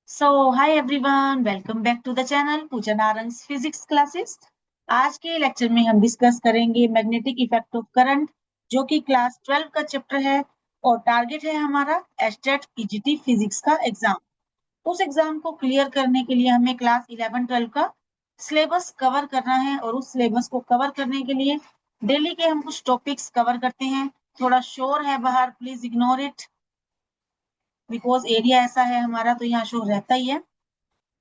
So hi everyone, welcome back to the channel Pooja Narang's physics classes. आज के lecture में हम डिस्कस करेंगे मैग्नेटिक इफेक्ट ऑफ करंट, जो कि क्लास 12 का चैप्टर है और टारगेट है हमारा एस्टेट पीजीटी फिजिक्स का एग्जाम। उस एग्जाम को क्लियर करने के लिए हमें क्लास 11-12 का सिलेबस कवर करना है और उस सिलेबस को कवर करने के लिए डेली के हम कुछ टॉपिक्स कवर करते हैं। थोड़ा शोर है बाहर, please ignore it, because area ऐसा है हमारा तो यहाँ शोर रहता ही है।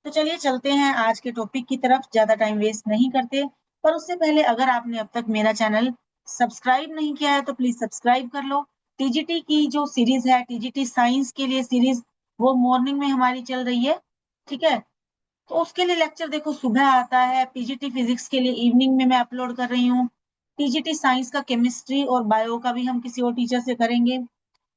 तो चलिए चलते हैं आज के टॉपिक की तरफ, ज्यादा टाइम वेस्ट नहीं करते। पर उससे पहले अगर आपने अब तक मेरा चैनल सब्सक्राइब नहीं किया है तो प्लीज सब्सक्राइब कर लो। टीजीटी की जो सीरीज है, टीजीटी साइंस के लिए सीरीज, वो मॉर्निंग में हमारी चल रही है, ठीक है। तो उसके लिए लेक्चर देखो सुबह आता है, पीजीटी फिजिक्स के लिए इवनिंग में मैं अपलोड कर रही हूँ। टीजीटी साइंस का केमिस्ट्री और बायो का भी हम किसी और टीचर से करेंगे।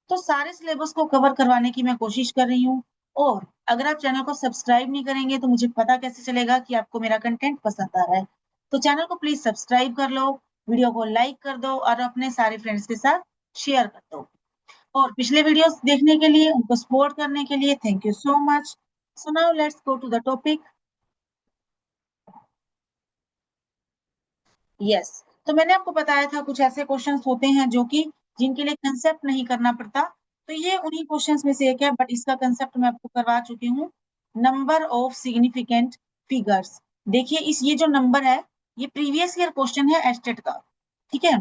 तो सारे सिलेबस को कवर करवाने की मैं कोशिश कर रही हूँ। और अगर आप चैनल को सब्सक्राइब नहीं करेंगे तो मुझे पता कैसे चलेगा कि आपको मेरा कंटेंट पसंद आ रहा है। तो चैनल को प्लीज सब्सक्राइब कर लो, वीडियो को लाइक कर दो और अपने सारे फ्रेंड्स के साथ शेयर कर दो। और पिछले वीडियोस देखने के लिए, उनको सपोर्ट करने के लिए thank you so much. So now let's go to the topic. Yes, तो मैंने आपको बताया था कुछ ऐसे क्वेश्चंस होते हैं जो कि जिनके लिए कंसेप्ट नहीं करना पड़ता। तो ये उन्हीं क्वेश्चंस में से एक है, बट इसका कंसेप्ट मैं आपको करवा चुकी हूँ। Number of significant figures. देखिए इस ये जो नंबर है, ये प्रीवियस ईयर क्वेश्चन है एस्टेट का, ठीक है।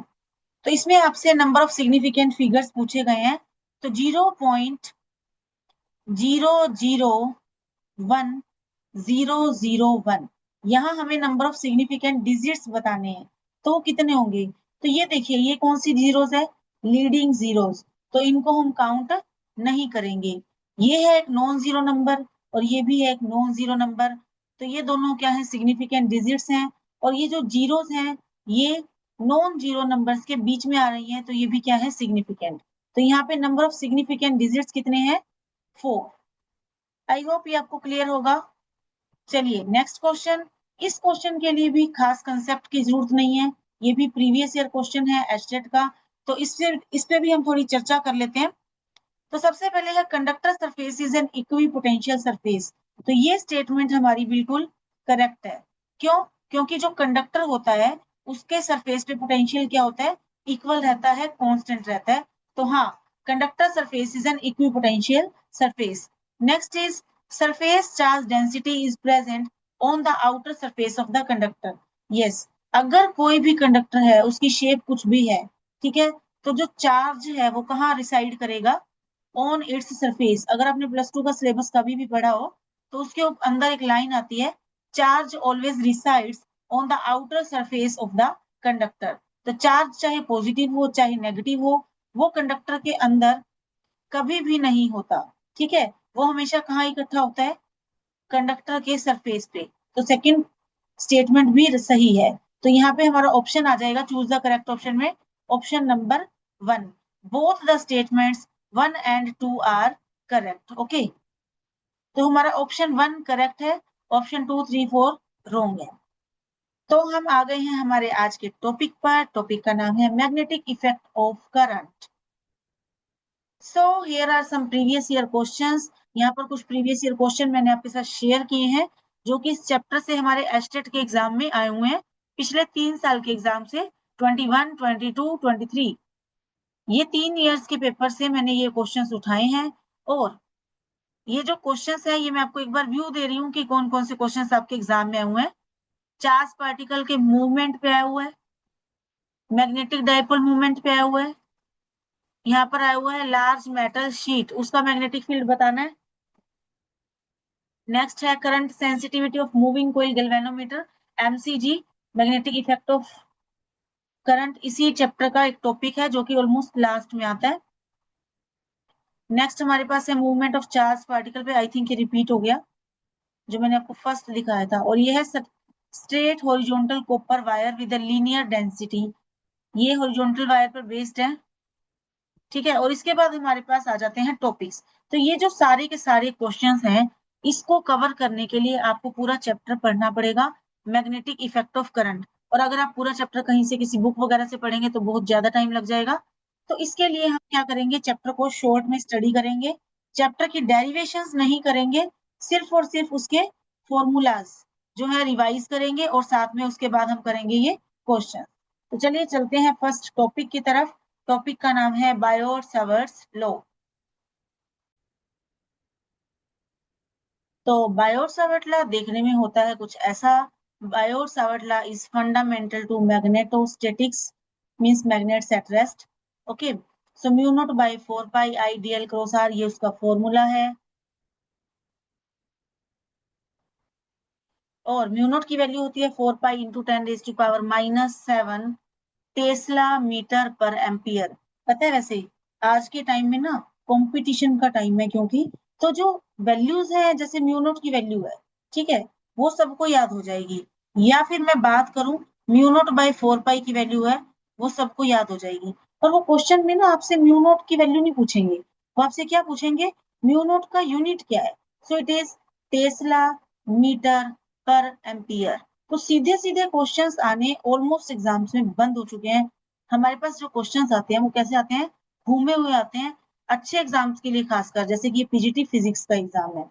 तो इसमें आपसे नंबर ऑफ सिग्निफिकेंट फिगर्स पूछे गए हैं। तो 0.001 यहाँ हमें नंबर ऑफ सिग्निफिकेंट डिजिट्स बताने हैं। तो वो कितने होंगे? तो ये देखिए, ये कौन सी जीरोस है? Leading zeros. तो इनको हम काउंट नहीं करेंगे। ये है एक नॉन जीरो नंबर और ये भी है एक नॉन जीरो नंबर। तो ये दोनों क्या है? सिग्निफिकेंट डिजिट्स हैं। और ये जो जीरोस हैं, ये नॉन जीरो नंबर्स के बीच में आ रही हैं, तो ये भी क्या है? सिग्निफिकेंट। तो यहाँ पे नंबर ऑफ सिग्निफिकेंट डिजिट्स कितने हैं? 4। आई होप ये आपको क्लियर होगा। चलिए नेक्स्ट क्वेश्चन। इस क्वेश्चन के लिए भी खास कंसेप्ट की जरूरत नहीं है, ये भी प्रीवियस ईयर क्वेश्चन है एस्टेट का। तो इस पे भी हम थोड़ी चर्चा कर लेते हैं। तो सबसे पहले है conductor surface is an equi potential surface. तो ये स्टेटमेंट हमारी बिल्कुल करेक्ट है। क्यों? क्योंकि जो कंडक्टर होता है उसके सरफेस पे पोटेंशियल क्या होता है? इक्वल रहता है, कांस्टेंट रहता है। तो हाँ, conductor surface is an equi potential surface. Next is surface charge density is present on the outer surface of the conductor. Yes, अगर कोई भी कंडक्टर है, उसकी शेप कुछ भी है, ठीक है, तो जो चार्ज है वो कहाँ रिसाइड करेगा? On its surface. अगर आपने प्लस टू का सिलेबस कभी भी पढ़ा हो तो उसके अंदर एक लाइन आती है, charge always resides on the outer surface of the conductor. तो चार्ज चाहे पॉजिटिव हो चाहे नेगेटिव हो, वो कंडक्टर के अंदर कभी भी नहीं होता, ठीक है। वो हमेशा कहाँ इकट्ठा होता है? कंडक्टर के सरफेस पे। तो सेकंड स्टेटमेंट भी सही है। तो यहाँ पे हमारा ऑप्शन आ जाएगा, चूज द करेक्ट ऑप्शन में, option number 1। Both the statements 1 and 2 are correct. Okay, तो हमारा ऑप्शन 1 करेक्ट है, ऑप्शन 2, 3, 4 रॉन्ग है। तो हम आ गए हैं हमारे आज के टॉपिक पर। टॉपिक का नाम है magnetic effect of current. So here are some previous year questions. यहाँ पर कुछ प्रीवियस ईयर क्वेश्चन मैंने आपके साथ शेयर किए हैं, जो कि इस चैप्टर से हमारे एस्टेट के एग्जाम में आए हुए हैं, पिछले 3 साल के एग्जाम से, 21, 22, 23। ये 3 इयर्स के पेपर से मैंने ये क्वेश्चंस उठाए हैं। और ये जो क्वेश्चंस है, ये मैं आपको एक बार व्यू दे रही हूँ कि कौन कौन से क्वेश्चंस आपके एग्जाम में आए हुए हैं। चार्ज पार्टिकल के मूवमेंट पे आया हुआ है, मैग्नेटिक डायपोल मूवमेंट पे आया हुआ है, यहाँ पर आया हुआ है लार्ज मेटल शीट, उसका मैग्नेटिक फील्ड बताना है। नेक्स्ट है current sensitivity of moving coil galvanometer, MCG, magnetic effect of current. इसी चैप्टर का एक टॉपिक है जो कि ऑलमोस्ट लास्ट में आता है। नेक्स्ट हमारे पास है मूवमेंट ऑफ चार्ज पार्टिकल पे, आई थिंक ये रिपीट हो गया, जो मैंने आपको फर्स्ट दिखाया था। और ये है straight horizontal copper wire with linear density, ये हॉरिजॉन्टल वायर पर बेस्ड है, ठीक है। और इसके बाद हमारे पास आ जाते हैं टॉपिक्स। तो ये जो सारे के सारे क्वेश्चंस हैं, इसको कवर करने के लिए आपको पूरा चैप्टर पढ़ना पड़ेगा, मैग्नेटिक इफेक्ट ऑफ करंट। और अगर आप पूरा चैप्टर कहीं से किसी बुक वगैरह से पढ़ेंगे तो बहुत ज्यादा टाइम लग जाएगा। तो इसके लिए हम क्या करेंगे, चैप्टर को शॉर्ट में स्टडी करेंगे, चैप्टर की डेरिवेशंस नहीं करेंगे, सिर्फ और सिर्फ उसके फॉर्मूलाज जो है रिवाइज करेंगे और साथ में उसके बाद हम करेंगे ये क्वेश्चन। तो चलिए चलते हैं फर्स्ट टॉपिक की तरफ। टॉपिक का नाम है बायोट-सावर्ट्स लॉ। तो बायोट-सावर्ट लॉ देखने में होता है कुछ ऐसा। Biot Savart law is fundamental to magnetostatics, means magnets at rest. Okay, so mu naught by 4 pi I dl cross r, ये उसका फॉर्मूला है। और म्यू नॉट की वैल्यू होती है 4 pi into 10⁻⁻7 Tesla metre per ampere. पता है वैसे आज के टाइम में ना कंपटीशन का टाइम है, क्योंकि तो जो वैल्यूज है जैसे म्यू नॉट की वैल्यू है, ठीक है, वो सबको याद हो जाएगी। या फिर मैं बात करूं म्यू नॉट बाय 4 पाई की वैल्यू है, वो सबको याद हो जाएगी। पर वो क्वेश्चन में ना आपसे म्यू नॉट की वैल्यू नहीं पूछेंगे, वो आपसे क्या पूछेंगे, म्यू नॉट का यूनिट क्या है। So it is tesla metre per ampere. तो सीधे सीधे क्वेश्चंस आने ऑलमोस्ट एग्जाम्स में बंद हो चुके हैं। हमारे पास जो क्वेश्चंस आते हैं वो कैसे आते हैं, घूमे हुए आते हैं, अच्छे एग्जाम्स के लिए खासकर, जैसे कि ये पीजीटी फिजिक्स का एग्जाम है।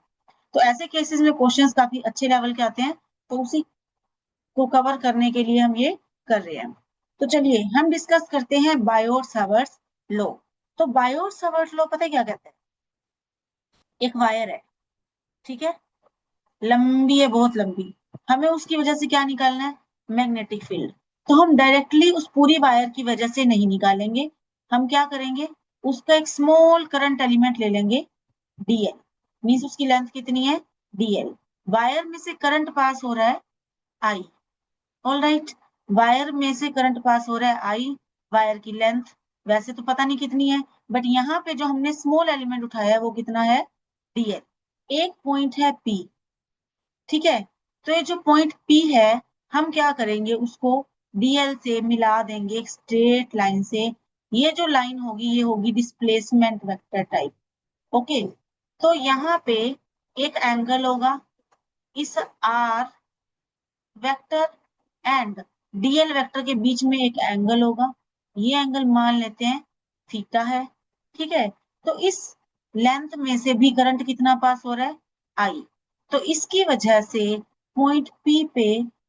तो ऐसे केसेस में क्वेश्चंस काफी अच्छे लेवल के आते हैं, तो उसी को कवर करने के लिए हम ये कर रहे हैं। तो चलिए हम डिस्कस करते हैं बायोट-सावर्ट्स लॉ। तो बायोट-सावर्ट लॉ पता है क्या कहते हैं, एक वायर है, ठीक है, लंबी है, बहुत लंबी, हमें उसकी वजह से क्या निकालना है, मैग्नेटिक फील्ड। तो हम डायरेक्टली उस पूरी वायर की वजह से नहीं निकालेंगे, हम क्या करेंगे, उसका एक स्मॉल करंट एलिमेंट ले लेंगे, डीएल, मीन्स उसकी लेंथ कितनी है, डीएल। वायर में से करंट पास हो रहा है आई, ऑल राइट, वायर में से करंट पास हो रहा है आई, वायर की लेंथ वैसे तो पता नहीं कितनी है, बट यहाँ पे जो हमने स्मॉल एलिमेंट उठाया है वो कितना है, डीएल। एक पॉइंट है पी, ठीक है, तो ये जो पॉइंट पी है, हम क्या करेंगे, उसको डीएल से मिला देंगे एक स्ट्रेट लाइन से। ये जो लाइन होगी ये होगी डिस्प्लेसमेंट वेक्टर टाइप। ओके, तो यहाँ पे एक एंगल होगा, इस R vector and DL vector के बीच में एक एंगल होगा, ये एंगल मान लेते हैं थीटा है, ठीक है। तो इस लेंथ में से भी करंट कितना पास हो रहा है, आई। तो इसकी वजह से पॉइंट पी पे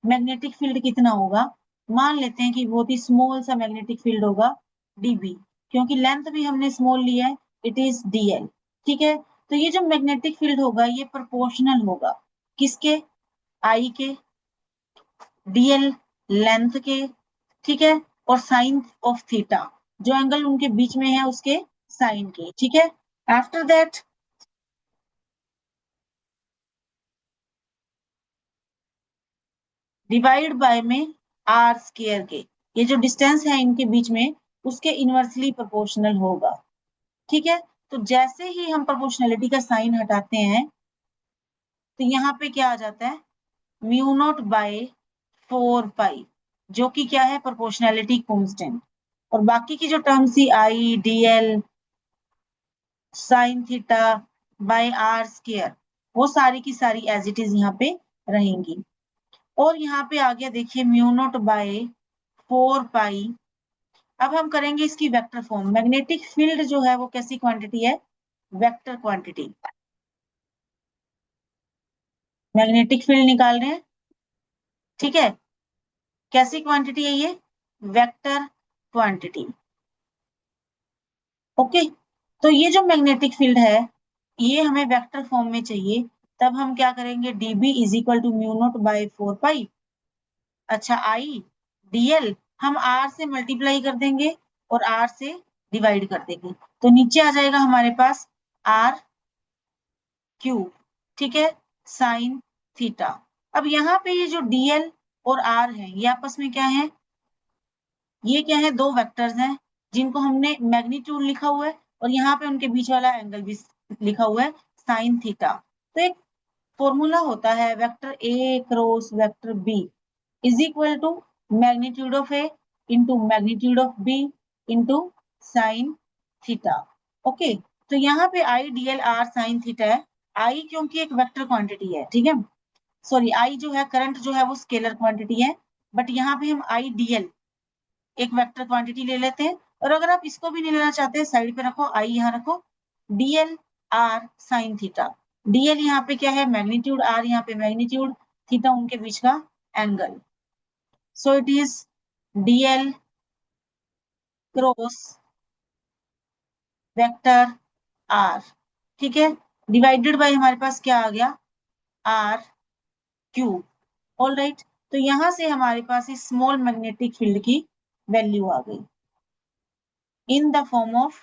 मैग्नेटिक फील्ड कितना होगा, मान लेते हैं कि बहुत ही स्मॉल सा मैग्नेटिक फील्ड होगा, डीबी, क्योंकि लेंथ भी हमने स्मॉल लिया है, इट इज डीएल, ठीक है। तो ये जो मैग्नेटिक फील्ड होगा ये प्रोपोर्शनल होगा किसके, आई के, डीएल लेंथ के, ठीक है, और साइन ऑफ थीटा, जो एंगल उनके बीच में है उसके साइन के, ठीक है। आफ्टर दैट डिवाइड बाय में आर स्क्वायर के, ये जो डिस्टेंस है इनके बीच में उसके इनवर्सली प्रोपोर्शनल होगा, ठीक है। तो जैसे ही हम प्रोपोर्शनलिटी का साइन हटाते हैं तो यहाँ पे क्या आ जाता है, म्यू नॉट बाय 4 पाई, जो कि क्या है, प्रोपोर्शनैलिटी कांस्टेंट। और बाकी की जो टर्म थी I dl sine theta by r square, वो सारी की सारी एज इट इज यहाँ पे रहेंगी। और यहाँ पे आ गया देखिए म्यू नॉट बाय 4 पाई। अब हम करेंगे इसकी वेक्टर फॉर्म। मैग्नेटिक फील्ड जो है वो कैसी क्वांटिटी है, वेक्टर क्वांटिटी। मैग्नेटिक फील्ड निकाल रहे हैं, ठीक है, कैसी क्वांटिटी है ये, वेक्टर क्वांटिटी। ओके, तो ये जो मैग्नेटिक फील्ड है ये हमें वेक्टर फॉर्म में चाहिए, तब हम क्या करेंगे, dB is equal to mu naught by 4 pi, अच्छा आई डीएल हम आर से मल्टीप्लाई कर देंगे और आर से डिवाइड कर देंगे, तो नीचे आ जाएगा हमारे पास आर क्यूब, ठीक है, साइन थीटा। अब यहाँ पे ये जो डीएल और आर है ये आपस में क्या है, ये क्या है, दो वेक्टर्स हैं जिनको हमने मैग्नीट्यूड लिखा हुआ है और यहाँ पे उनके बीच वाला एंगल भी लिखा हुआ है साइन थीटा। तो एक फॉर्मूला होता है vector A cross vector B is equal to magnitude of A into magnitude of B into sine theta. Okay, तो यहाँ पे I DL R sine theta है, आई क्योंकि एक वेक्टर क्वांटिटी है, ठीक है, सॉरी आई जो है करंट जो है वो स्केलर क्वांटिटी है, बट यहाँ पे हम आई डीएल एक वेक्टर क्वांटिटी ले लेते हैं, और अगर आप इसको भी नहीं लेना चाहते, साइड पे रखो, आई यहाँ रखो, DL R sine theta. DL यहाँ पे क्या है, मैग्नीट्यूड, आर यहाँ पे मैग्नीट्यूड, थीटा उनके बीच का angle. So it is dl cross vector r, ठीक है, डिवाइडेड बाय हमारे पास क्या आ गया, आर क्यूब। ऑल राइट, तो यहां से हमारे पास इस स्मॉल मैग्नेटिक फील्ड की वैल्यू आ गई in the form of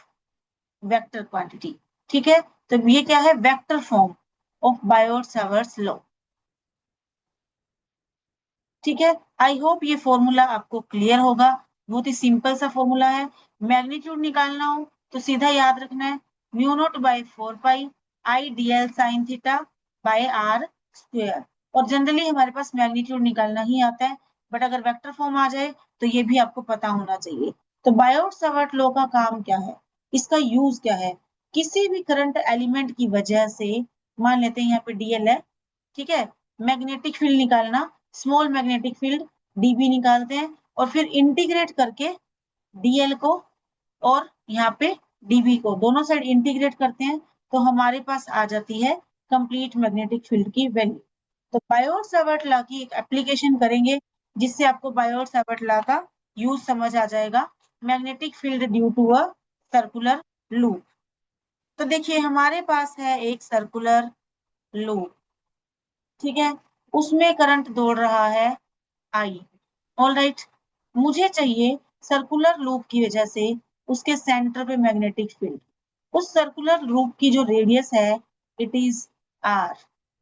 vector quantity. ठीक है, तो ये क्या है, vector form of Biot Savart's law. ठीक है, आई होप ये फॉर्मूला आपको क्लियर होगा। बहुत ही सिंपल सा फॉर्मूला है। मैग्नीट्यूड निकालना हो तो सीधा याद रखना है mu naught by 4 pi I d l sine theta by r square. और जनरली हमारे पास मैग्नीट्यूड निकालना ही आता है, बट अगर वेक्टर फॉर्म आ जाए तो ये भी आपको पता होना चाहिए। तो बायोट-सावर्ट लॉ का काम क्या है, इसका यूज क्या है, किसी भी करंट एलिमेंट की वजह से, मान लेते हैं यहाँ पे डीएल है, ठीक है, मैग्नेटिक फील्ड निकालना, स्मॉल मैग्नेटिक फील्ड डीबी निकालते हैं और फिर इंटीग्रेट करके डीएल को और यहाँ पे डीबी को दोनों साइड इंटीग्रेट करते हैं, तो हमारे पास आ जाती है कंप्लीट मैग्नेटिक फील्ड की वैल्यू। तो बायोट-सावर्ट लॉ की एक एप्लीकेशन करेंगे जिससे आपको बायोट-सावर्ट लॉ का यूज समझ आ जाएगा, magnetic field due to a circular loop. तो देखिए हमारे पास है एक सर्कुलर लूप, ठीक है, उसमें करंट दौड़ रहा है आई। ऑल राइट, मुझे चाहिए सर्कुलर लूप की वजह से उसके सेंटर पे मैग्नेटिक फील्ड। उस सर्कुलर लूप की जो रेडियस है इट इज आर।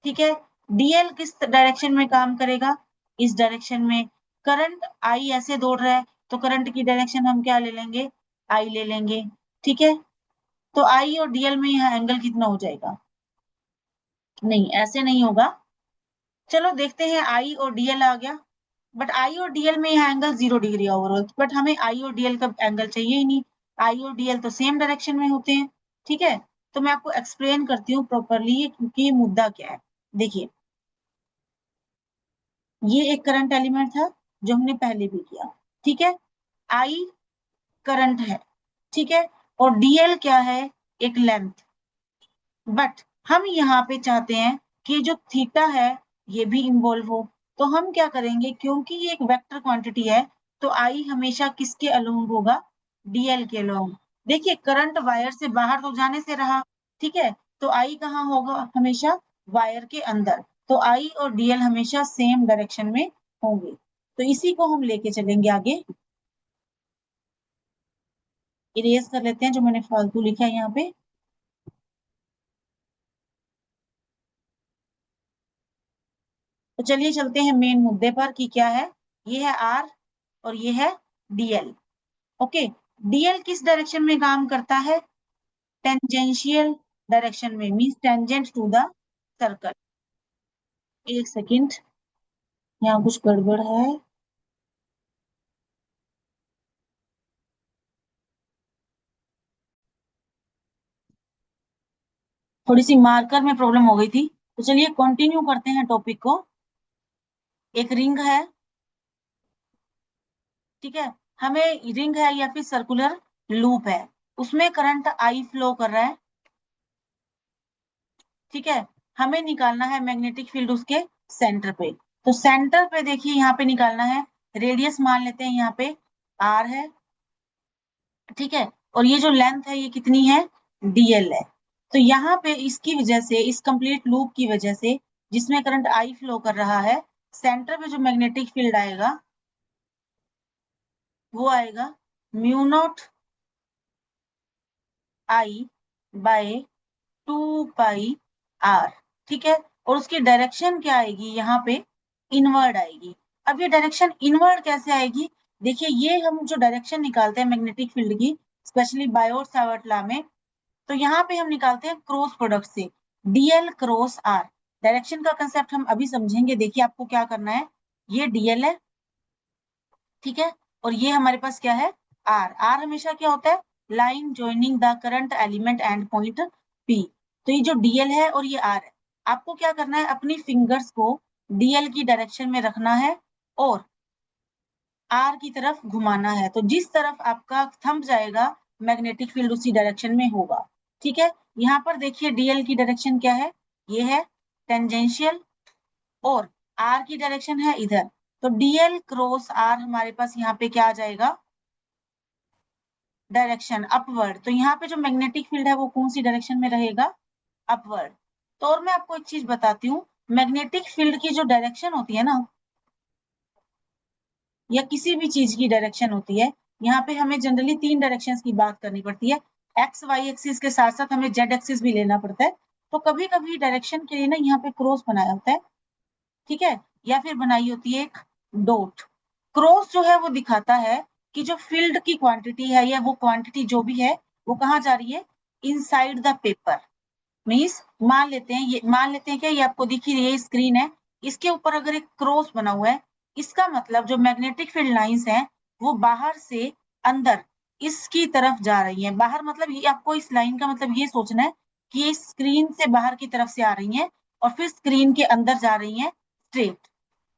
ठीक है, डीएल किस डायरेक्शन में काम करेगा, इस डायरेक्शन में। करंट आई ऐसे दौड़ रहा है तो करंट की डायरेक्शन हम क्या ले लेंगे, आई ले लेंगे। ठीक है, तो आई और डीएल में यहाँ एंगल कितना हो जाएगा, नहीं ऐसे नहीं होगा, चलो देखते हैं, आई और डीएल आ गया, बट आई और डीएल में यहाँ एंगल 0 डिग्री ओवरऑल, बट हमें आई और डीएल का एंगल चाहिए ही नहीं, आई और डीएल तो सेम डायरेक्शन में होते हैं। ठीक है, तो मैं आपको एक्सप्लेन करती हूँ प्रॉपरली क्योंकि ये मुद्दा क्या है। देखिए, ये एक करंट एलिमेंट था जो हमने पहले भी किया, ठीक है, आई करंट है, ठीक है, और डीएल क्या है, एक लेंथ। बट हम यहाँ पे चाहते हैं कि जो थीटा है ये भी इन्वॉल्व हो, तो हम क्या करेंगे, क्योंकि ये एक वेक्टर क्वांटिटी है तो आई हमेशा किसके अलोंग होगा, डीएल के अलोंग। देखिए करंट वायर से बाहर तो जाने से रहा, ठीक है, तो आई कहाँ होगा, हमेशा वायर के अंदर। तो आई और डीएल हमेशा सेम डायरेक्शन में होंगे, तो इसी को हम लेके चलेंगे आगे। इरेज कर लेते हैं जो मैंने फालतू लिखा है यहाँ पे। तो चलिए चलते हैं मेन मुद्दे पर कि क्या है, ये है आर और ये है डीएल। ओके, डीएल किस डायरेक्शन में काम करता है, टेंजेंशियल डायरेक्शन में, means tangent to the circle. एक सेकंड, यहाँ कुछ गड़बड़ है, थोड़ी सी मार्कर में प्रॉब्लम हो गई थी। तो चलिए कंटिन्यू करते हैं टॉपिक को। एक रिंग है, ठीक है, हमें रिंग है या फिर सर्कुलर लूप है, उसमें करंट आई फ्लो कर रहा है, ठीक है, हमें निकालना है मैग्नेटिक फील्ड उसके सेंटर पे। तो सेंटर पे देखिए यहाँ पे निकालना है, रेडियस मान लेते हैं यहाँ पे आर है, ठीक है, और ये जो लेंथ है ये कितनी है, डीएल है। तो यहाँ पे इसकी वजह से, इस कंप्लीट लूप की वजह से जिसमें करंट आई फ्लो कर रहा है, सेंटर पे जो मैग्नेटिक फील्ड आएगा वो आएगा mu naught I by 2 pi r, ठीक है, और उसकी डायरेक्शन क्या आएगी, यहाँ पे इनवर्ड आएगी। अब ये डायरेक्शन इनवर्ड कैसे आएगी, देखिए ये हम जो डायरेक्शन निकालते हैं मैग्नेटिक फील्ड की, स्पेशली बायोट-सावर्ट लॉ में, तो यहाँ पे हम निकालते हैं क्रॉस प्रोडक्ट से, डीएल क्रॉस आर। डायरेक्शन का कंसेप्ट हम अभी समझेंगे। देखिए आपको क्या करना है, ये डीएल है, ठीक है, और ये हमारे पास क्या है, आर। आर हमेशा क्या होता है, line joining the current element and point P. तो ये जो डीएल है और ये आर है, आपको क्या करना है, अपनी फिंगर्स को डीएल की डायरेक्शन में रखना है और आर की तरफ घुमाना है। तो जिस तरफ आपका थंब जाएगा मैग्नेटिक फील्ड उसी डायरेक्शन में होगा। ठीक है, यहाँ पर देखिए डीएल की डायरेक्शन क्या है, ये है टेंजेंशियल, और आर की डायरेक्शन है इधर। तो डीएल क्रॉस आर हमारे पास यहाँ पे क्या आ जाएगा, डायरेक्शन अपवर्ड। तो यहाँ पे जो मैग्नेटिक फील्ड है वो कौन सी डायरेक्शन में रहेगा, अपवर्ड। तो और मैं आपको एक चीज बताती हूँ, मैग्नेटिक फील्ड की जो डायरेक्शन होती है ना, या किसी भी चीज की डायरेक्शन होती है, यहाँ पे हमें जनरली 3 डायरेक्शंस की बात करनी पड़ती है। एक्स वाई एक्सिस के साथ साथ हमें जेड एक्सिस भी लेना पड़ता है। तो कभी कभी डायरेक्शन के लिए ना यहाँ पे क्रॉस बनाया होता है, ठीक है, या फिर बनाई होती है एक डॉट। क्रॉस जो है वो दिखाता है कि जो फील्ड की क्वांटिटी है, या वो क्वांटिटी जो भी है वो कहाँ जा रही है, इनसाइड द पेपर। मीन्स मान लेते हैं क्या, ये आपको दिख ही रही है स्क्रीन है, इसके ऊपर अगर एक क्रॉस बना हुआ है, इसका मतलब जो मैग्नेटिक फील्ड लाइंस हैं वो बाहर से अंदर इसकी तरफ जा रही हैं। बाहर मतलब ये आपको इस लाइन का मतलब ये सोचना है कि ये स्क्रीन से बाहर की तरफ से आ रही हैं और फिर स्क्रीन के अंदर जा रही हैं स्ट्रेट।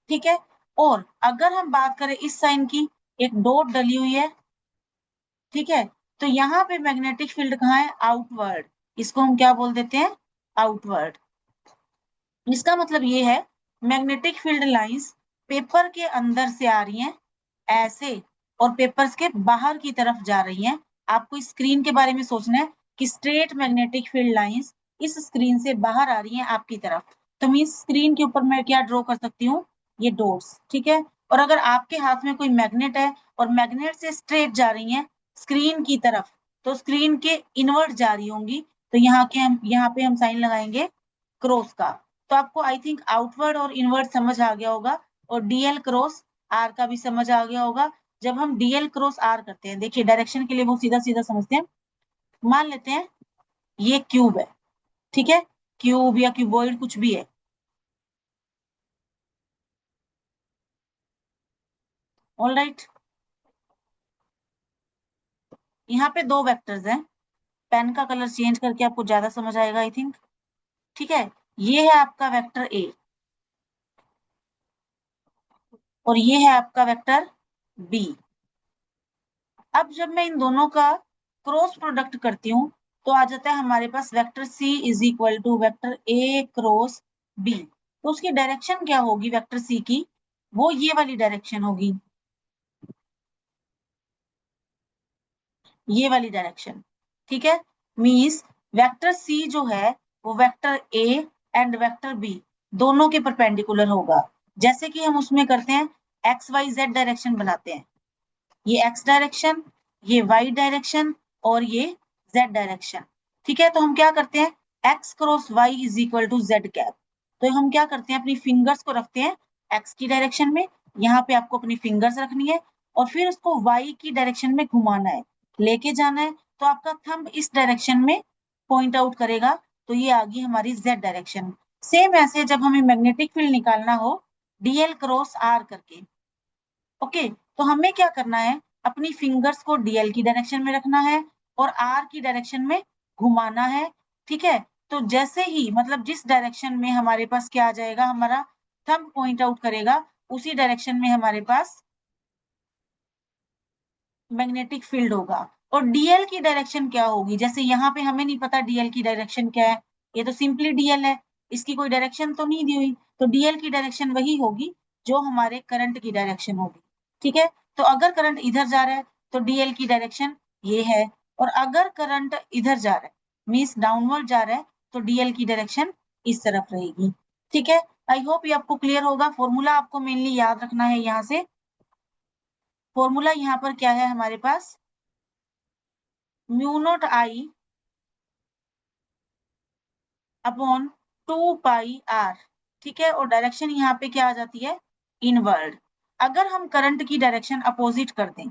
ठीक है, और अगर हम बात करें इस साइन की, एक डॉट डली हुई है, ठीक है, तो यहाँ पे मैग्नेटिक फील्ड कहाँ है, आउटवर्ड। इसको हम क्या बोल देते हैं, आउटवर्ड। इसका मतलब ये है मैग्नेटिक फील्ड लाइंस पेपर के अंदर से आ रही हैं ऐसे, और पेपर्स के बाहर की तरफ जा रही हैं। आपको स्क्रीन के बारे में सोचना है कि स्ट्रेट मैग्नेटिक फील्ड लाइंस इस स्क्रीन से बाहर आ रही हैं आपकी तरफ। तो मीन स्क्रीन के ऊपर मैं क्या ड्रॉ कर सकती हूँ, ये डॉट्स। ठीक है, और अगर आपके हाथ में कोई मैग्नेट है और मैग्नेट से स्ट्रेट जा रही है स्क्रीन की तरफ, तो स्क्रीन के इनवर्ट जा रही होंगी, तो यहाँ पे हम साइन लगाएंगे क्रॉस का। तो आपको आई थिंक आउटवर्ड और इनवर्ड समझ आ गया होगा, और डीएल क्रॉस आर का भी समझ आ गया होगा। जब हम डीएल क्रॉस आर करते हैं, देखिए डायरेक्शन के लिए वो सीधा सीधा समझते हैं। मान लेते हैं ये क्यूब है, ठीक है, क्यूब या क्यूबॉइड कुछ भी है, ऑल राइट। यहाँ पे 2 वेक्टर्स हैं, पेन का कलर चेंज करके आपको ज्यादा समझ आएगा आई थिंक। ठीक है, ये है आपका वेक्टर ए और ये है आपका वेक्टर बी। अब जब मैं इन दोनों का क्रॉस प्रोडक्ट करती हूँ तो आ जाता है हमारे पास vector C is equal to vector A cross B. तो उसकी डायरेक्शन क्या होगी वेक्टर सी की, वो ये वाली डायरेक्शन होगी, ये वाली डायरेक्शन। ठीक है, मीन्स वेक्टर सी जो है वो vector a and vector b दोनों के परपेंडिकुलर होगा। जैसे कि हम उसमें करते हैं एक्स वाई जेड डायरेक्शन बनाते हैं, ये एक्स डायरेक्शन, ये वाई डायरेक्शन, और ये जेड डायरेक्शन। ठीक है, तो हम क्या करते हैं, x cross y is equal to z cap. तो हम क्या करते हैं, अपनी फिंगर्स को रखते हैं एक्स की डायरेक्शन में, यहाँ पे आपको अपनी फिंगर्स रखनी है, और फिर उसको वाई की डायरेक्शन में घुमाना है, लेके जाना है। तो आपका थंब इस डायरेक्शन में पॉइंट आउट करेगा, तो ये आ गई हमारी जेड डायरेक्शन। सेम ऐसे जब हमें मैग्नेटिक फील्ड निकालना हो डीएल क्रॉस आर करके, ओके, तो हमें क्या करना है, अपनी फिंगर्स को डीएल की डायरेक्शन में रखना है और आर की डायरेक्शन में घुमाना है। ठीक है, तो जैसे ही मतलब जिस डायरेक्शन में हमारे पास क्या आ जाएगा, हमारा थंब पॉइंट आउट करेगा, उसी डायरेक्शन में हमारे पास मैग्नेटिक फील्ड होगा। और डीएल की डायरेक्शन क्या होगी, जैसे यहाँ पे हमें नहीं पता डीएल की डायरेक्शन क्या है, ये तो सिंपली डीएल है, इसकी कोई डायरेक्शन तो नहीं दी हुई, तो डीएल की डायरेक्शन वही होगी जो हमारे करंट की डायरेक्शन होगी। ठीक है, तो अगर करंट इधर जा रहा है तो डीएल की डायरेक्शन ये है, और अगर करंट इधर जा रहा है मीन्स डाउनवर्ड जा रहा है, तो डीएल की डायरेक्शन इस तरफ रहेगी। ठीक है, आई होप ये आपको क्लियर होगा। फॉर्मूला आपको मेनली याद रखना है यहाँ से, फॉर्मूला यहाँ पर क्या है हमारे पास, mu naught I upon 2 pi r. ठीक है, और डायरेक्शन यहाँ पे क्या आ जाती है, इनवर्ड। अगर हम करंट की डायरेक्शन अपोजिट कर दें,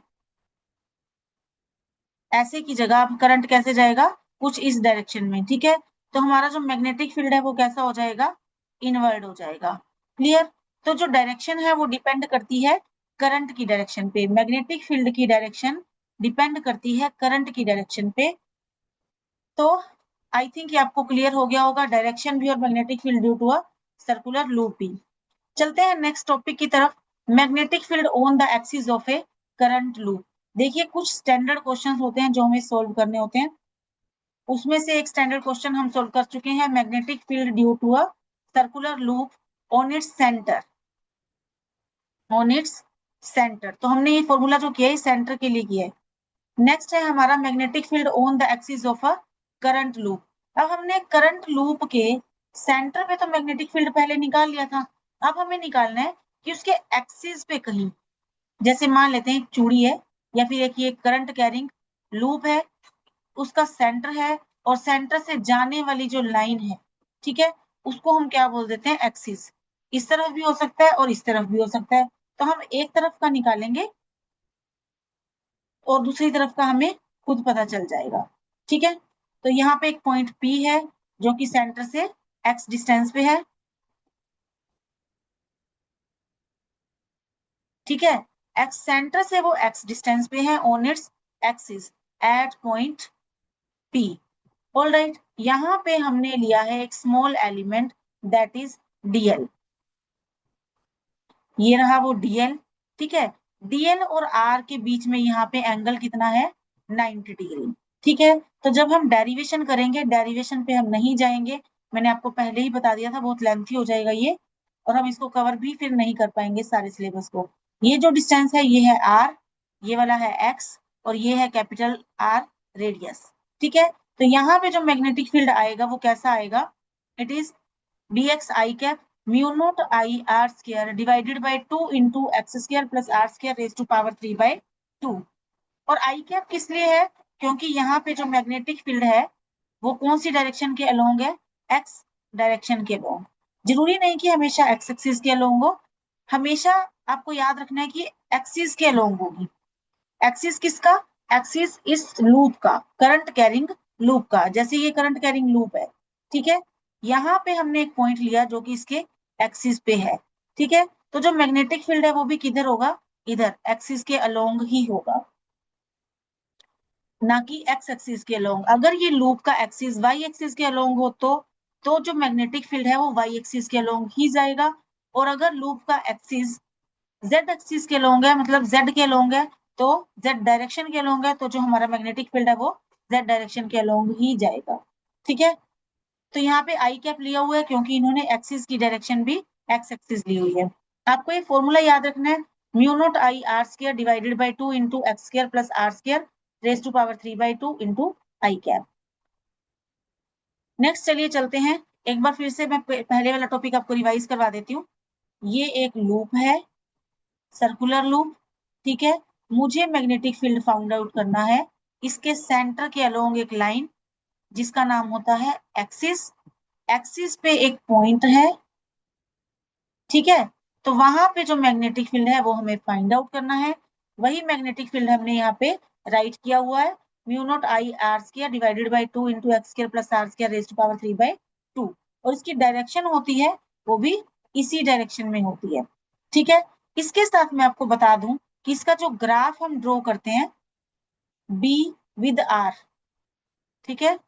ऐसे की जगह अब करंट कैसे जाएगा, कुछ इस डायरेक्शन में, ठीक है, तो हमारा जो मैग्नेटिक फील्ड है वो कैसा हो जाएगा, इनवर्ड हो जाएगा। क्लियर। तो जो डायरेक्शन है वो डिपेंड करती है करंट की डायरेक्शन पे, मैग्नेटिक फील्ड की डायरेक्शन डिपेंड करती है करंट की डायरेक्शन पे। तो आई थिंक ये आपको क्लियर हो गया होगा, डायरेक्शन भी और magnetic field due to a circular loop भी। चलते हैं नेक्स्ट टॉपिक की तरफ। Magnetic field on the axis of a current loop. देखिए कुछ स्टैंडर्ड क्वेश्चन होते हैं जो हमें सोल्व करने होते हैं, उसमें से एक स्टैंडर्ड क्वेश्चन हम सोल्व कर चुके हैं, magnetic field due to a circular loop on its centre, on its centre. तो हमने ये फॉर्मूला जो किया है सेंटर के लिए किया है। नेक्स्ट है हमारा magnetic field on the axis of a current loop. अब हमने करंट लूप के सेंटर पे तो मैग्नेटिक फील्ड पहले निकाल लिया था, अब हमें निकालना है कि उसके एक्सिस पे कहीं, जैसे मान लेते हैं चूड़ी है या फिर एक ये करंट कैरिंग लूप है, उसका सेंटर है और सेंटर से जाने वाली जो लाइन है, ठीक है, उसको हम क्या बोल देते हैं, एक्सिस। इस तरफ भी हो सकता है और इस तरफ भी हो सकता है, तो हम एक तरफ का निकालेंगे और दूसरी तरफ का हमें खुद पता चल जाएगा, ठीक है। तो यहाँ पे एक पॉइंट P है जो कि सेंटर से x डिस्टेंस पे है, ठीक है, x सेंटर से वो x डिस्टेंस पे है on its axis at point P। All right, यहाँ पे हमने लिया है एक small element that is dl, ये रहा वो dl, ठीक है। dl और r के बीच में यहाँ पे एंगल कितना है, 90 डिग्री, ठीक है। तो जब हम डेरिवेशन करेंगे, डेरिवेशन पे हम नहीं जाएंगे, मैंने आपको पहले ही बता दिया था, बहुत लेंथी हो जाएगा ये, और हम इसको कवर भी फिर नहीं कर पाएंगे सारे सिलेबस को। ये जो डिस्टेंस है ये है r, ये वाला है x, और ये है कैपिटल R रेडियस, ठीक है। तो यहाँ पे जो मैग्नेटिक फील्ड आएगा वो कैसा आएगा, it is dx I cap mu naught I r square divided by 2 into x square plus r square raise to power 3/2। और आई कैप किस लिए है, क्योंकि यहाँ पे जो मैग्नेटिक फील्ड है वो कौन सी डायरेक्शन के अलोंग है, एक्स डायरेक्शन के अलोंग। जरूरी नहीं कि हमेशा एक्स एक्सिस के अलोंग हो, हमेशा आपको याद रखना है कि एक्सिस के अलोंग होगी। एक्सिस किसका, एक्सिस इस लूप का, करंट कैरिंग लूप का, जैसे ये करंट कैरिंग लूप है, ठीक है। यहाँ पे हमने एक पॉइंट लिया जो कि इसके एक्सिस पे है, ठीक है। तो जो मैग्नेटिक फील्ड है वो भी किधर होगा, इधर एक्सिस के अलोंग ही होगा, ना कि एक्स एक्सिस के अलोंग। अगर ये लूप का एक्सिस वाई एक्सिस के अलोंग हो तो जो मैग्नेटिक फील्ड है वो वाई एक्सिस के अलोंग ही जाएगा। और अगर लूप का एक्सिस जेड एक्सिस के अलोंग है, मतलब जेड के अलोंग है, तो जेड डायरेक्शन के अलोंग है, तो जो हमारा मैग्नेटिक फील्ड है वो जेड डायरेक्शन के अलोंग ही जाएगा, ठीक है। तो यहाँ पे आई कैप लिया हुआ है क्योंकि इन्होंने एक्सिस की डायरेक्शन भी एक्स एक्सिस ली हुई है। आपको ये फॉर्मूला याद रखना है, mu naught I r square divided by 2 into x square plus r square raise to power 3/2 into I cap. Next चलिए चलते हैं, एक बार फिर से मैं पहले वाला टॉपिक आपको रिवाइज करवा देती हूँ। ये एक लूप है, सर्कुलर लूप, ठीक है। मुझे मैग्नेटिक फील्ड फाउंड आउट करना है, इसके सेंटर के अलोंग एक लाइन जिसका नाम होता है एक्सिस, एक्सिस पे एक पॉइंट है, ठीक है। तो वहां पे जो मैग्नेटिक फील्ड है वो हमें फाइंड आउट करना है। वही मैग्नेटिक फील्ड हमने यहाँ पे राइट किया हुआ है, mu naught I r square divided by 2 into x square plus r square raise to power 3/2। और इसकी डायरेक्शन होती है वो भी इसी डायरेक्शन में होती है, ठीक है। इसके साथ मैं आपको बता दूं कि इसका जो ग्राफ हम ड्रॉ करते हैं बी विद आर, ठीक है,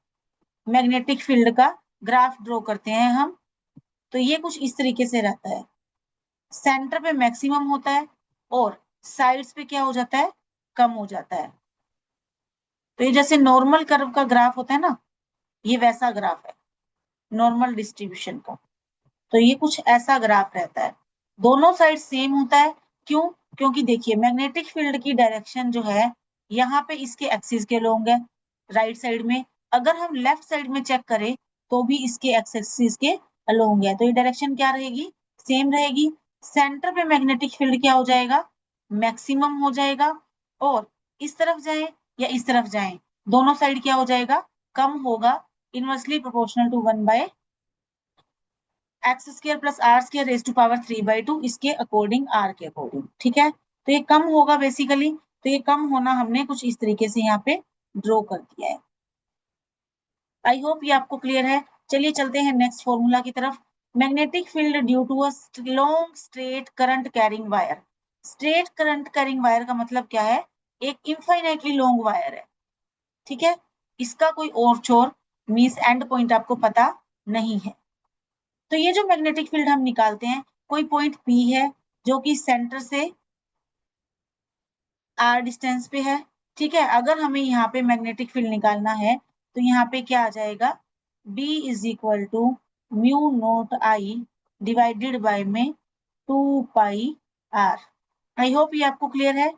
मैग्नेटिक फील्ड का ग्राफ ड्रॉ करते हैं हम, तो ये कुछ इस तरीके से रहता है, सेंटर पे मैक्सिमम होता है और साइड्स पे क्या हो जाता है, कम हो जाता है। तो ये जैसे नॉर्मल कर्व का ग्राफ होता है ना, ये वैसा ग्राफ है नॉर्मल डिस्ट्रीब्यूशन का। तो ये कुछ ऐसा ग्राफ रहता है, दोनों साइड सेम होता है। क्यों, क्योंकि देखिए मैग्नेटिक फील्ड की डायरेक्शन जो है यहाँ पे इसके एक्सिस के अलोंग है राइट साइड में, अगर हम लेफ्ट साइड में चेक करें तो भी इसके एक्स एक्सिस के अलोंग है, तो ये डायरेक्शन क्या रहेगी, सेम रहेगी। सेंटर पे मैग्नेटिक फील्ड क्या हो जाएगा, मैक्सिमम हो जाएगा, और इस तरफ जाए या इस तरफ जाए दोनों साइड क्या हो जाएगा, कम होगा, inversely proportional to 1/, x square plus r square raise to power 3/2, इसके अकॉर्डिंग आर के अकॉर्डिंग, ठीक है। तो ये कम होगा बेसिकली, तो ये कम होना हमने कुछ इस तरीके से यहाँ पे ड्रॉ कर दिया है। आई होप ये आपको क्लियर है। चलिए चलते हैं नेक्स्ट फॉर्मूला की तरफ। Magnetic field due to a long straight current carrying wire. Straight current carrying wire का मतलब क्या है, एक इनफाइनाइटली लॉन्ग वायर है, ठीक है, इसका कोई और छोर मींस एंड पॉइंट आपको पता नहीं है। तो ये जो मैग्नेटिक फील्ड हम निकालते हैं, कोई पॉइंट P है जो कि सेंटर से r डिस्टेंस पे है। ठीक है, अगर हमें यहाँ पे मैग्नेटिक फील्ड निकालना है तो यहाँ पे क्या आ जाएगा, B is equal to mu naught I divided by में 2πr। आई होप ये आपको क्लियर है।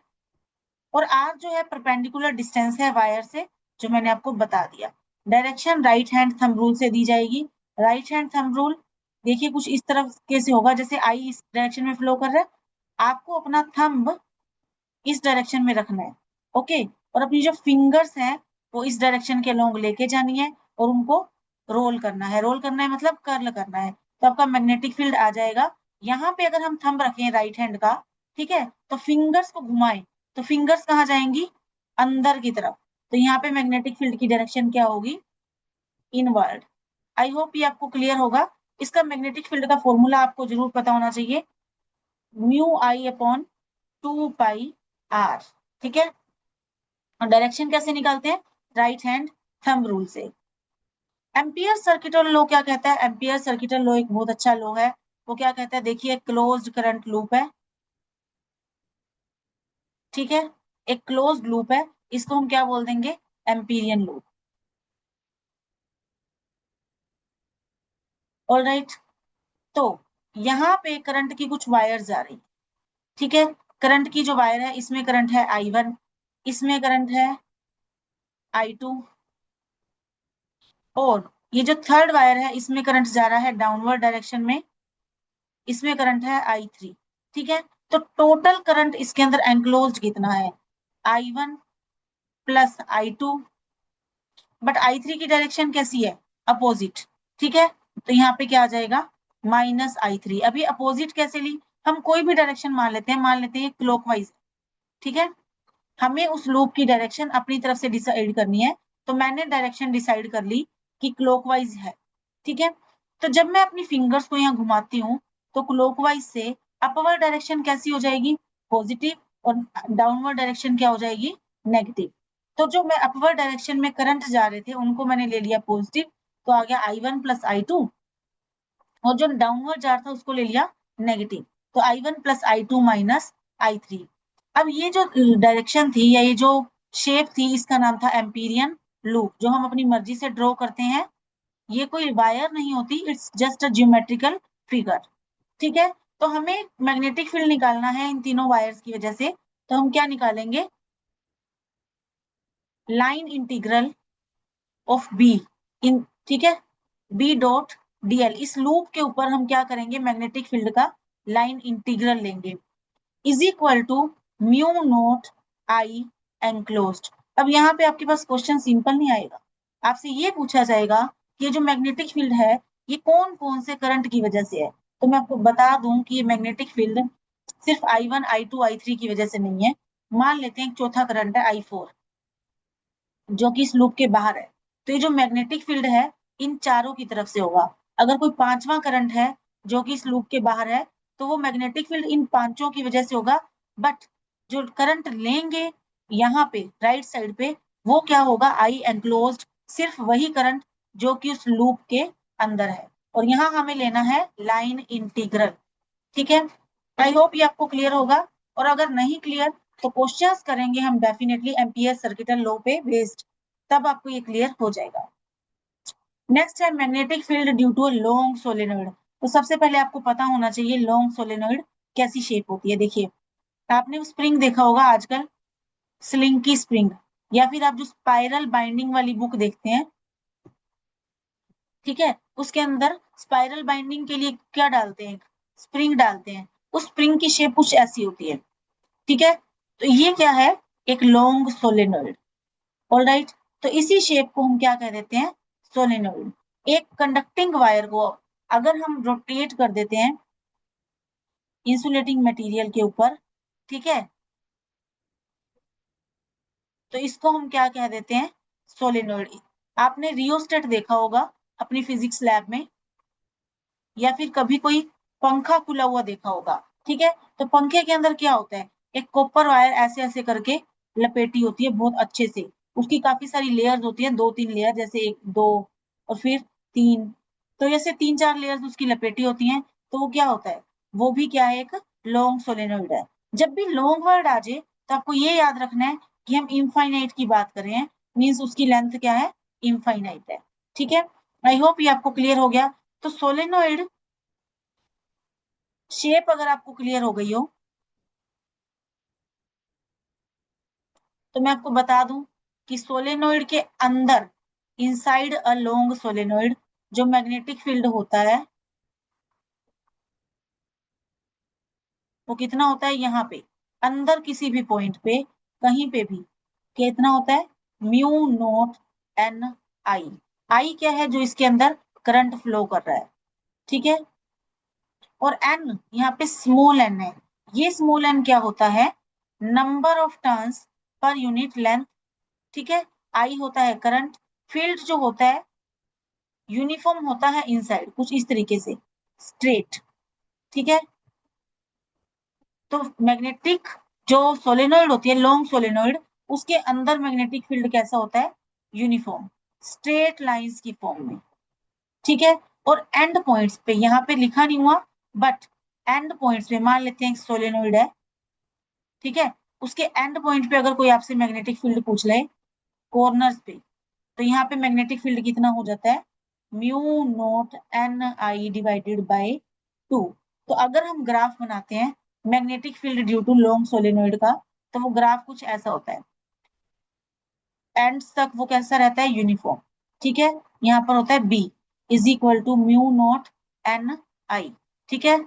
और r जो है परपेंडिकुलर डिस्टेंस है वायर से, जो मैंने आपको बता दिया। Direction right hand thumb rule से दी जाएगी। राइट हैंड थंब रूल देखिए कुछ इस तरह कैसे होगा, जैसे आई इस डायरेक्शन में फ्लो कर रहा है, आपको अपना थंब इस डायरेक्शन में रखना है। ओके, और अपनी जो फिंगर्स हैं वो इस डायरेक्शन के लॉन्ग लेके जानी है और उनको रोल करना है। रोल करना है मतलब कर्ल करना है, तो आपका मैग्नेटिक फील्ड आ जाएगा। यहाँ पे अगर हम थंब रखें राइट हैंड का, ठीक है, तो फिंगर्स को घुमाएं तो फिंगर्स कहाँ जाएंगी, अंदर की तरफ। तो यहाँ पे मैग्नेटिक फील्ड की डायरेक्शन क्या होगी, इनवर्ड। आई होप ये आपको क्लियर होगा। इसका मैग्नेटिक फील्ड का फॉर्मूला आपको जरूर पता होना चाहिए, म्यू आई अपॉन 2πr। ठीक है, और डायरेक्शन कैसे निकालते हैं, राइट हैंड थंब रूल से। एम्पियर सर्किटल लॉ क्या कहता है, एम्पियर सर्किटल लॉ एक बहुत अच्छा लॉ है। वो क्या कहता है, देखिए क्लोज्ड करंट लूप है, ठीक है, एक क्लोज्ड लूप है, इसको हम क्या बोल देंगे, एम्पीरियन लूप। ऑलराइट, तो यहाँ पे करंट की कुछ वायर जा रही, ठीक है, करंट की जो वायर है इसमें करंट है I1, इसमें करंट है I2, और ये जो थर्ड वायर है इसमें करंट जा रहा है डाउनवर्ड डायरेक्शन में, इसमें करंट है I3। ठीक है, तो टोटल करंट इसके अंदर एंक्लोज्ड कितना है, I1 plus I2, but I3 की डायरेक्शन कैसी है, अपोजिट। ठीक है, तो यहाँ पे क्या आ जाएगा, माइनस I3। अभी अपोजिट कैसे ली, हम कोई भी डायरेक्शन मान लेते हैं, मान लेते हैं क्लॉकवाइज। ठीक है, हमें उस लूप की डायरेक्शन अपनी तरफ से डिसाइड करनी है, तो मैंने डायरेक्शन डिसाइड कर ली कि क्लॉकवाइज है। ठीक है, तो जब मैं अपनी फिंगर्स को यहाँ घुमाती हूँ तो क्लॉकवाइज से अपवर्ड डायरेक्शन कैसी हो जाएगी, पॉजिटिव, और डाउनवर्ड डायरेक्शन क्या हो जाएगी, नेगेटिव। तो जो मैं अपवर्ड डायरेक्शन में करंट जा रहे थे उनको मैंने ले लिया पॉजिटिव, तो आ गया I1 प्लस I2, और जो डाउनवर्ड जा रहा था उसको ले लिया नेगेटिव, तो I1 plus I2 minus I3। अब ये जो डायरेक्शन थी या ये जो शेप थी इसका नाम था एम्पीरियन लूप, जो हम अपनी मर्जी से ड्रॉ करते हैं। ये कोई वायर नहीं होती, it's just a geometrical figure. ठीक है, तो हमें मैग्नेटिक फील्ड निकालना है इन तीनों वायर्स की वजह से, तो हम क्या निकालेंगे, line integral of b in, ठीक है, बी डॉट डीएल। इस लूप के ऊपर हम क्या करेंगे, मैग्नेटिक फील्ड का लाइन इंटीग्रल लेंगे, is equal to mu naught I enclosed. अब यहाँ पे आपके पास क्वेश्चन सिंपल नहीं आएगा, आपसे ये पूछा जाएगा कि ये जो मैग्नेटिक फील्ड है ये कौन कौन से करंट की वजह से है। तो मैं आपको बता दूं कि ये मैग्नेटिक फील्ड सिर्फ I1 I2 I3 की वजह से नहीं है। मान लेते हैं एक चौथा करंट है I4 जो कि इस लूप के बाहर है, तो ये जो मैग्नेटिक फील्ड है इन चारों की तरफ से होगा। अगर कोई पांचवा करंट है जो कि इस लूप के बाहर है, तो वो मैग्नेटिक फील्ड इन पांचों की वजह से होगा, बट जो करंट लेंगे यहाँ पे राइट साइड पे वो क्या होगा, आई एनक्लोज्ड, सिर्फ वही करंट जो कि उस लूप के अंदर है। और यहाँ हमें लेना है लाइन इंटीग्रल। ठीक है, आई होप ये आपको क्लियर होगा। और अगर नहीं क्लियर तो क्वेश्चंस करेंगे हम डेफिनेटली एम्पियर सर्किटल लॉ पे बेस्ड, तब आपको ये क्लियर हो जाएगा। नेक्स्ट है magnetic field due to long solenoid. तो सबसे पहले आपको पता होना चाहिए लॉन्ग सोलेनोइड कैसी शेप होती है। देखिए, आपने स्प्रिंग देखा होगा आजकल, स्लिंकी स्प्रिंग, या फिर आप जो स्पाइरल बाइंडिंग वाली बुक देखते हैं, ठीक है, उसके अंदर स्पाइरल बाइंडिंग के लिए क्या डालते हैं, स्प्रिंग डालते हैं। उस स्प्रिंग की शेप कुछ ऐसी होती है। ठीक है, तो ये क्या है, एक लॉन्ग सोलेनोइड। ऑलराइट, तो इसी शेप को हम क्या कह देते हैं, सोलेनोइड। एक कंडक्टिंग वायर को अगर हम रोटेट कर देते हैं इंसुलेटिंग मटेरियल के ऊपर, ठीक है, तो इसको हम क्या कह देते हैं, सोलेनोइड। आपने रियोस्टेट देखा होगा अपनी फिजिक्स लैब में, या फिर कभी कोई पंखा खुला हुआ देखा होगा। ठीक है, तो पंखे के अंदर क्या होता है, एक कॉपर वायर ऐसे ऐसे करके लपेटी होती है बहुत अच्छे से, उसकी काफी सारी लेयर्स होती है, दो तीन लेयर, जैसे एक दो और फिर तीन, तो जैसे तीन चार लेयर्स उसकी लपेटी होती हैं, तो वो क्या होता है, वो भी क्या है, एक लॉन्ग सोलेनोइड है। जब भी लॉन्ग वर्ड आ जाए तो आपको ये याद रखना है कि हम इनफाइनाइट की बात कर रहे हैं, मीन्स उसकी लेंथ क्या है, इनफाइनाइट है। ठीक है, आई होप ये आपको क्लियर हो गया। तो सोलेनोइड शेप अगर आपको क्लियर हो गई हो तो मैं आपको बता दूं कि सोलेनोइड के अंदर, इनसाइड अ लॉन्ग सोलेनोइड, जो मैग्नेटिक फील्ड होता है वो कितना होता है, यहाँ पे अंदर किसी भी पॉइंट पे कहीं पे भी कितना होता है, म्यू नॉट एन आई। आई क्या है, जो इसके अंदर करंट फ्लो कर रहा है। ठीक है, और एन यहाँ पे स्मॉल एन है। ये स्मॉल एन क्या होता है, number of turns per unit length. ठीक है, आई होता है करंट, फील्ड जो होता है यूनिफॉर्म होता है इनसाइड, कुछ इस तरीके से स्ट्रेट। ठीक है, तो मैग्नेटिक जो सोलेनोइड होती है, लॉन्ग सोलेनोइड, उसके अंदर मैग्नेटिक फील्ड कैसा होता है, यूनिफॉर्म स्ट्रेट लाइंस की फॉर्म में। ठीक है, और एंड पॉइंट्स पे, यहाँ पे लिखा नहीं हुआ बट एंड पॉइंट्स पे मान लेते हैं सोलेनोइड है। ठीक है, उसके एंड पॉइंट पे अगर कोई आपसे मैग्नेटिक फील्ड पूछ ले कॉर्नर्स पे, तो यहाँ पे मैग्नेटिक फील्ड कितना हो जाता है, mu naught n I divided by 2। तो अगर हम ग्राफ बनाते हैं magnetic field due to long solenoid का, तो वो ग्राफ कुछ ऐसा होता है, एंड्स तक वो कैसा रहता है, यूनिफॉर्म। ठीक है, यहाँ पर होता है B is equal to mu naught n I. ठीक है,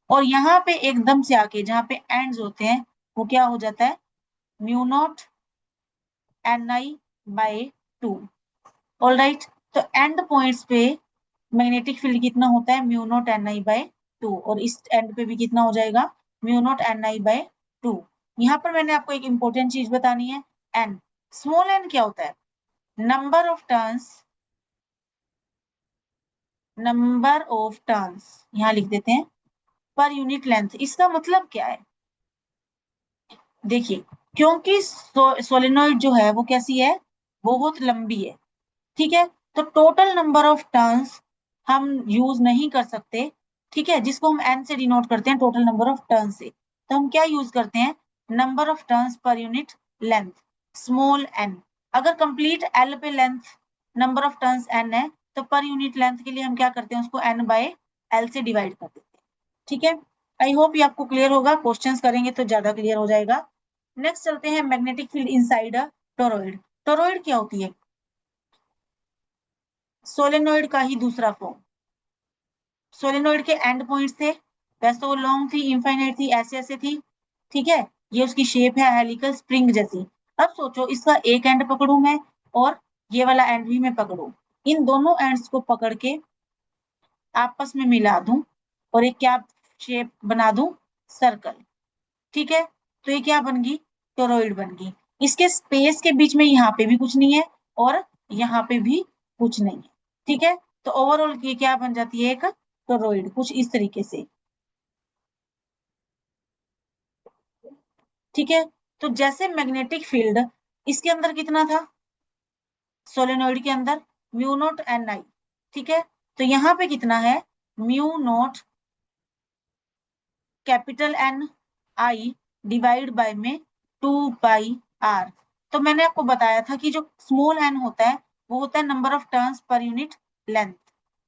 और यहाँ पे एकदम से आके जहाँ पे एंड्स होते हैं वो क्या हो जाता है, mu naught n I by 2। All right, तो एंड पॉइंट्स पे मैग्नेटिक फील्ड कितना होता है, mu naught n I by 2, और इस एंड पे भी कितना हो जाएगा, mu naught n I by 2। यहाँ पर मैंने आपको एक इंपॉर्टेंट चीज बतानी है, एन, स्मॉल एन क्या होता है, number of turns, number of turns यहाँ लिख देते हैं पर यूनिट लेंथ। इसका मतलब क्या है, देखिए, क्योंकि सोलेनोइड जो है वो कैसी है, बहुत लंबी है। ठीक है, तो टोटल नंबर ऑफ टर्न्स हम यूज नहीं कर सकते। ठीक है, जिसको हम एन से डिनोट करते हैं, टोटल नंबर ऑफ टर्न से, तो हम क्या यूज करते हैं, number of turns per unit length, small n. अगर कंप्लीट एल पे length number of turns n है, तो पर यूनिट लेंथ के लिए हम क्या करते हैं, उसको एन बाय एल से डिवाइड कर देते हैं। ठीक है, आई होप ये आपको क्लियर होगा, क्वेश्चंस करेंगे तो ज्यादा क्लियर हो जाएगा। नेक्स्ट चलते हैं magnetic field inside a toroid. Toroid क्या होती है, सोलेनोइड का ही दूसरा फॉर्म। सोलेनोइड के एंड पॉइंट्स थे, वैसे वो लॉन्ग थी, इनफाइनाइट थी, ऐसे ऐसे थी। ठीक है, ये उसकी शेप है हेलिकल स्प्रिंग जैसी। अब सोचो इसका एक एंड पकड़ू मैं और ये वाला एंड भी मैं पकड़ू, इन दोनों एंड्स को पकड़ के आपस में मिला दूं और एक क्या शेप बना दूं, सर्कल। ठीक है, तो ये क्या बन गई, टोरॉइड बन गई। इसके स्पेस के बीच में यहाँ पे भी कुछ नहीं है और यहाँ पे भी कुछ नहीं है। ठीक है, तो ओवरऑल ये क्या बन जाती है, एक टोरॉइड, कुछ इस तरीके से। ठीक है, तो जैसे मैग्नेटिक फील्ड इसके अंदर कितना था, सोलेनोइड के अंदर म्यू नॉट एन आई। ठीक है, तो यहाँ पे कितना है, mu naught capital n I divide by में 2 पाई आर। तो मैंने आपको बताया था कि जो स्मॉल एन होता है वो होता है number of turns per unit length.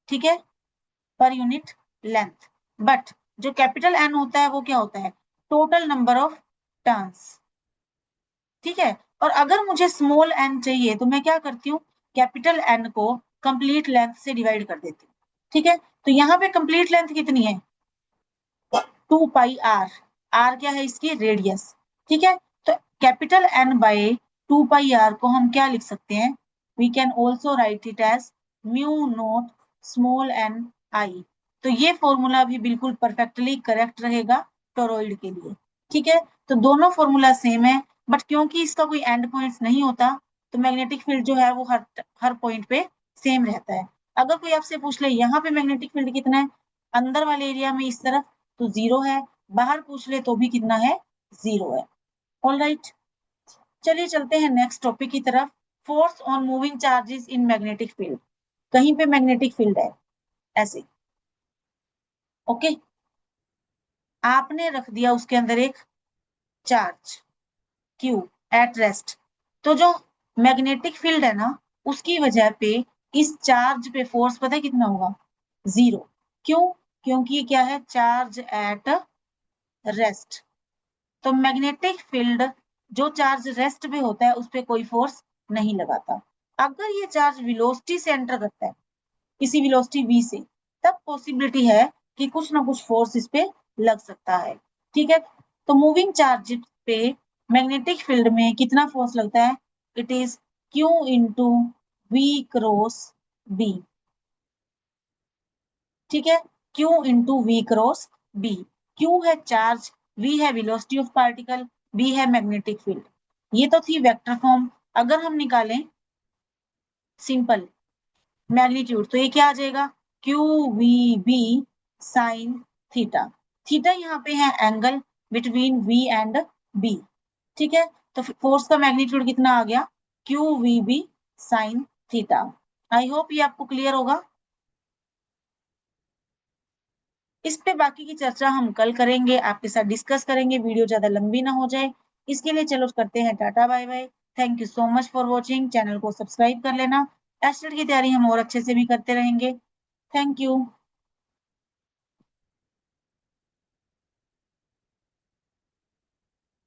ठीक है, पर यूनिट लेंथ, बट जो कैपिटल एन होता है वो क्या होता है, टोटल नंबर ऑफ टर्न्स। ठीक है, और अगर मुझे स्मॉल एन चाहिए तो मैं क्या करती हूँ, कैपिटल एन को कंप्लीट लेंथ से डिवाइड कर देती हूँ। ठीक है, तो यहाँ पे कंप्लीट लेंथ कितनी है, 2 पाई आर। आर क्या है, इसकी रेडियस। ठीक है, तो capital N by 2 pi r को हम क्या लिख सकते हैं, we can also write it as mu naught small n I. तो ये फॉर्मूला भी बिल्कुल परफेक्टली करेक्ट रहेगा टोरॉइड के लिए। ठीक है, तो दोनों फॉर्मूला सेम है, बट क्योंकि इसका कोई एंड पॉइंट्स नहीं होता, तो मैग्नेटिक फील्ड जो है वो हर पॉइंट पे सेम रहता है। अगर कोई आपसे पूछ ले यहाँ पे मैग्नेटिक फील्ड कितना है, अंदर वाले एरिया में इस तरफ, तो 0 है, बाहर पूछ ले तो भी कितना है, 0 है। ऑल राइट, चलिए चलते हैं नेक्स्ट टॉपिक की तरफ, force on moving charges in magnetic field. कहीं पे मैग्नेटिक फील्ड है ऐसे, ओके। आपने रख दिया उसके अंदर एक चार्ज Q एट रेस्ट, तो जो मैग्नेटिक फील्ड है ना, उसकी वजह पे इस चार्ज पे फोर्स पता है कितना होगा? 0। क्यों? क्योंकि ये क्या है? Charge at rest. तो मैग्नेटिक फील्ड जो चार्ज रेस्ट पे होता है उस पर कोई फोर्स नहीं लगाता। अगर ये चार्ज वेलोसिटी से एंटर करता है, किसी वेलोसिटी v से, तब पॉसिबिलिटी है कि कुछ ना कुछ फोर्स इस पे लग सकता है। ठीक है, तो मूविंग चार्ज पे मैग्नेटिक फील्ड में कितना फोर्स लगता है? It is Q into V cross B। ठीक है, Q into V cross B। Q है चार्ज, V है वेलोसिटी ऑफ पार्टिकल, B है मैग्नेटिक फील्ड। ये तो थी वेक्टर फॉर्म। अगर हम निकालें सिंपल मैग्नीट्यूड, तो ये क्या आ जाएगा? Q v b sine theta. Theta यहाँ पे है angle between V and B। ठीक है, तो फोर्स का मैग्नीट्यूड कितना आ गया? Q v b sine theta. I hope ये आपको क्लियर होगा। इस पे बाकी की चर्चा हम कल करेंगे, आपके साथ डिस्कस करेंगे, वीडियो ज्यादा लंबी ना हो जाए। इसके लिए चलो करते हैं टाटा bye bye. Thank you so much for watching. Channel को सब्सक्राइब कर लेना। एस्टेट की तैयारी हम और अच्छे से भी करते रहेंगे। Thank you.